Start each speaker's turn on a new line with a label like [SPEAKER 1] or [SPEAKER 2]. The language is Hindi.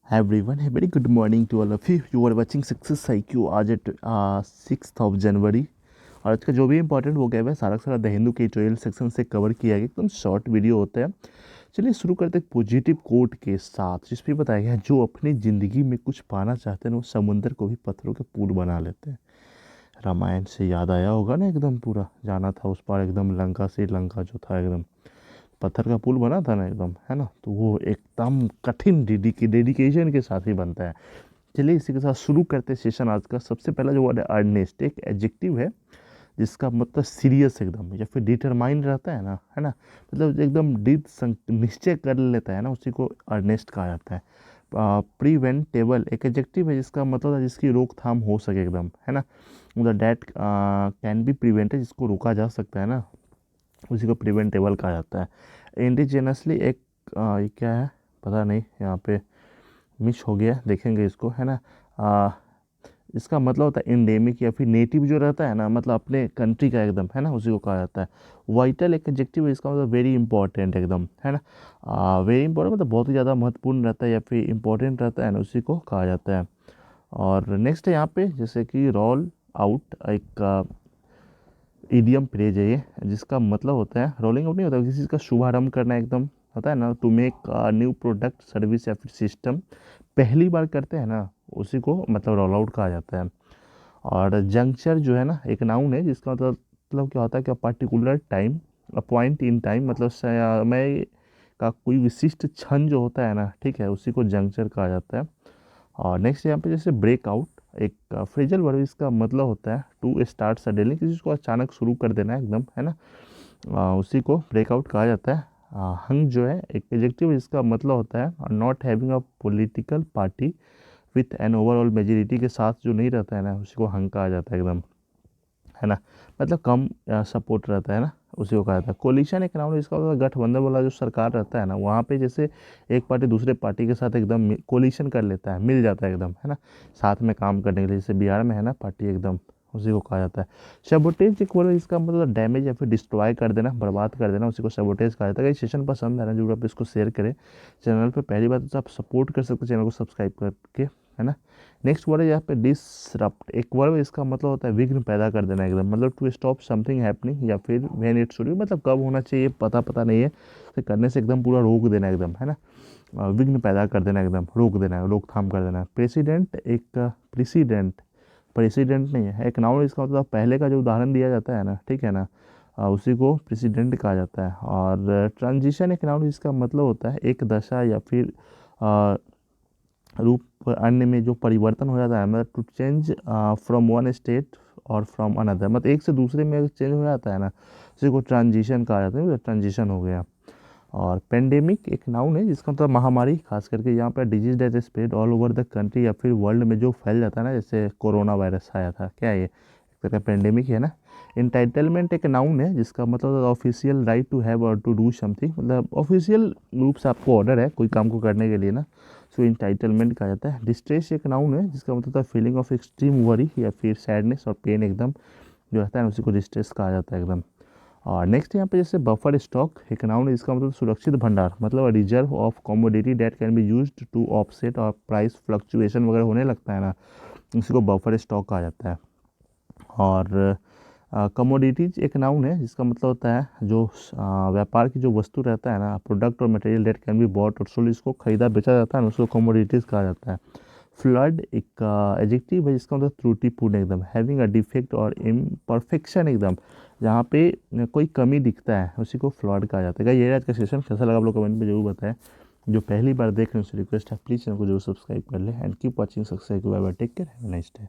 [SPEAKER 1] Hi everyone, a very good morning to all of you. You are watching Success IQ आज एट 6 जनवरी। और आज का जो भी इंपॉर्टेंट हो गया है सारा का सारा द हिंदू के ट्वेल्व सेक्शन से कवर किया गया, एकदम शॉर्ट वीडियो होता है। चलिए शुरू करते हैं पॉजिटिव कोट के साथ, जिस पे बताया गया है जो अपनी ज़िंदगी में कुछ पाना चाहते हैं वो समुंदर को भी पत्थरों के पुल बना लेते हैं। रामायण से याद आया होगा ना, एकदम पूरा जाना था उस पार, एकदम लंका से लंका जो था एकदम पत्थर का पुल बना था ना एकदम, है ना। तो वो एकदम कठिन डेडिकेशन के साथ ही बनता है। चलिए इसी के साथ शुरू करते हैं सेशन आज का। सबसे पहला जो वर्ड है अर्नेस्ट, एक एडजेक्टिव है जिसका मतलब सीरियस एकदम या फिर डिटरमाइंड रहता है ना, है ना। मतलब एकदम निश्चय कर लेता है ना, उसी को अर्नेस्ट कहा जाता है। प्रिवेंटेबल एक एडजेक्टिव है जिसका मतलब है जिसकी रोकथाम हो सके एकदम, है ना। मतलब डैट कैन बी प्रिवेंटेड, जिसको रोका जा सकता है ना, उसी को प्रिवेंटेबल कहा जाता है। इंडिजिनसली एक ये क्या है पता नहीं, यहाँ पे मिस हो गया, देखेंगे इसको, है ना। आ, इसका मतलब होता है इंडेमिक या फिर नेटिव जो रहता है ना, मतलब अपने कंट्री का एकदम, है ना, उसी को कहा जाता है। वाइटल एक एडजेक्टिव है, इसका मतलब वेरी इंपॉर्टेंट एकदम, है ना। वेरी इंपॉर्टेंट मतलब बहुत ही ज़्यादा महत्वपूर्ण रहता है या फिर इंपॉर्टेंट रहता है ना, उसी को कहा जाता है। और नेक्स्ट है यहाँ पे जैसे कि रोल आउट, एक ईडियम फ्रेज है ये, जिसका मतलब होता है रोलिंग आउट नहीं होता, किसी चीज़ का शुभारंभ करना एकदम, होता है ना, to make new product service या फिर सिस्टम पहली बार करते हैं ना, उसी को मतलब रोल आउट कहा जाता है। और जंक्चर जो है ना एक नाउन है जिसका मतलब क्या होता है कि particular time, a point in time, मतलब समय का कोई विशिष्ट क्षण जो होता है ना, ठीक है, उसी को जंक्चर कहा जाता है। और नेक्स्ट यहाँ पे जैसे ब्रेकआउट, एक फ्रेजल वर्ब, इसका मतलब होता है टू स्टार्ट सडनली, किसी को अचानक शुरू कर देना एकदम, है ना। उसी को ब्रेकआउट कहा जाता है। हंग जो है एक एडजेक्टिव है जिसका मतलब होता है not having a political party with an overall majority, के साथ जो नहीं रहता है ना, उसी को हंग कहा जाता है एकदम, है ना। मतलब कम सपोर्ट रहता है ना, उसी को कहा जाता है। कोलिशन एक नाम है जिसका मतलब गठबंधन वाला जो सरकार रहता है ना, वहाँ पे जैसे एक पार्टी दूसरे पार्टी के साथ एकदम कोलिशन कर लेता है, मिल जाता है एकदम, है ना, साथ में काम करने के लिए, जैसे बिहार में है ना पार्टी एकदम, उसी को कहा जाता है। सबोटेज एक वर्ड इसका मतलब डैमेज या फिर डिस्ट्रॉय कर देना, बर्बाद कर देना, उसी को सबोटेज कहा जाता है। अगर सेशन पसंद है ना, जरूर आप इसको शेयर करें। चैनल पर पहली बात तो आप सपोर्ट कर सकते हैं चैनल को सब्सक्राइब करके, है ना। नेक्स्ट वर्ड है यहाँ पे डिसरप्ट, एक वर्ड इसका मतलब होता है विघ्न पैदा कर देना एकदम, मतलब टू स्टॉप समथिंग हैपनिंग या फिर व्हेन इट शुड बी, मतलब कब होना चाहिए पता नहीं है, तो करने से एकदम पूरा रोक देना एकदम, है ना। विघ्न पैदा कर देना एकदम, रोक देना, रोकथाम कर देना। प्रेसिडेंट एक प्रेसिडेंट, प्रेसिडेंट नहीं है, एक नाउन, इसका मतलब पहले का जो उदाहरण दिया जाता है ना, ठीक है ना, उसी को प्रेसिडेंट कहा जाता है। और ट्रांजिशन एक नाउन जिसका मतलब होता है एक दशा या फिर रूप अन्य में जो परिवर्तन हो जाता है, मतलब to change from one state और फ्रॉम अनदर, मतलब एक से दूसरे में चेंज हो जाता है ना, उसी को ट्रांजिशन कहा जाता है, ट्रांजिशन हो गया। और पेंडेमिक एक नाउन है जिसका मतलब महामारी, खास करके यहाँ पर disease that spread all over the country या फिर वर्ल्ड में जो फैल जाता है ना, जैसे कोरोना वायरस आया था, क्या है ये, एक तरह का पेंडेमिक है ना। इंटाइटलमेंट एक नाउन है जिसका मतलब ऑफिशियल राइट टू हैव और टू डू समथिंग, मतलब ऑफिशियल रूप से आपको ऑर्डर है कोई काम को करने के लिए ना, सो इंटाइटलमेंट कहा जाता है। डिस्ट्रेस एक नाउन है जिसका मतलब फीलिंग ऑफ एक्सट्रीम वरी या फिर सैडनेस और पेन एकदम जो रहता है ना, उसी को डिस्ट्रेस कहा जाता है एकदम। और नेक्स्ट यहाँ पे जैसे बफर स्टॉक एक नाउन है इसका मतलब सुरक्षित भंडार, मतलब reserve of commodity that can be used to offset और प्राइस फ्लक्चुएशन वगैरह होने लगता है ना, उसी को बफर स्टॉक कहा जाता है। और कमोडिटीज एक नाउन है जिसका मतलब होता है जो व्यापार की जो वस्तु रहता है ना, प्रोडक्ट और material date can be bought और सोल्ड, इसको खरीदा बेचा जाता है ना, उसको कमोडिटीज़ कहा जाता है। फ्लड एक एडजेक्टिव है जिसका मतलब त्रुटिपूर्ण एकदम, हैविंग अ डिफेक्ट और इम्परफेक्शन एकदम, जहाँ पे कोई कमी दिखता है, उसी को फ्लड कहा जाता है। ये आज का सेशन कैसा लगा आप लोग कमेंट में जरूर बताएं। जो पहली बार देख रहे हैं उससे रिक्वेस्ट है प्लीज़ चैनल को जरूर सब्सक्राइब कर ले and keep watching success. Bye bye, take care, have a nice day.